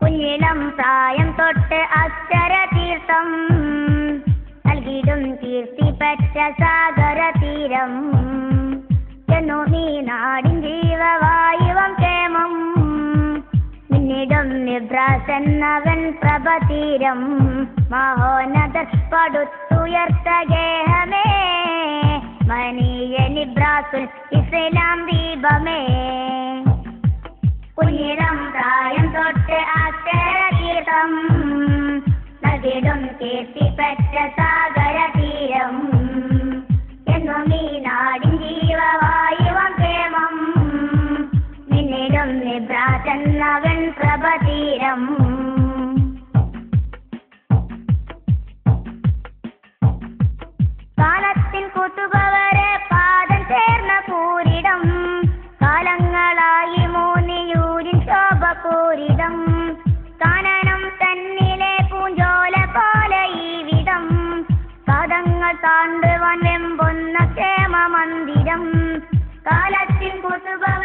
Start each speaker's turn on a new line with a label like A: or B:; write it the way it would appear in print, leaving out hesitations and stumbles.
A: കുഞ്ഞിളം പ്രായം തൊട്ട് അക്ഷരതീർത്ഥം നൽകിടും കീർത്തി പെറ്റ സാഗര തീരം ചെന്നു നീ നാടിൻ ജീവവായുവം ക്ഷേമം പിന്നിടും നിബ്രാസെന്നവൻ പ്രഭതീരം മഹോന്നത പടുത്തുയർത്ത ഗേഹമേ മനീയ നിബ്രാസുൽ ഇസ്ലാം ദീപമേ കുഞ്ഞിളം പ്രായം തൊട്ട് അക്ഷരതീർത്ഥം നൽകിടും കീർത്തി പെറ്റ സാഗര തീരം എന്നും ഈ നാടിൻ ജീവവായുവം ക്ഷേമം നിന്നിടും നിബ്രാസെന്നവൻ പ്രഭതീരം കാലത്തിൻ കുത്തുപവരെ പാദം ചേർന്ന പൂരിടം കാലങ്ങളായി മൂന്നിയൂരിൻ ശോഭപൂരിതം കാനനം തന്നിലെ പൂഞ്ചോല പോലെ ഈ വിധം കാതങ്ങൾ താണ്ടുവാൻ വെമ്പുന്ന ക്ഷേമ മന്ദിരം കാലത്തിൻ കുത്തുപവ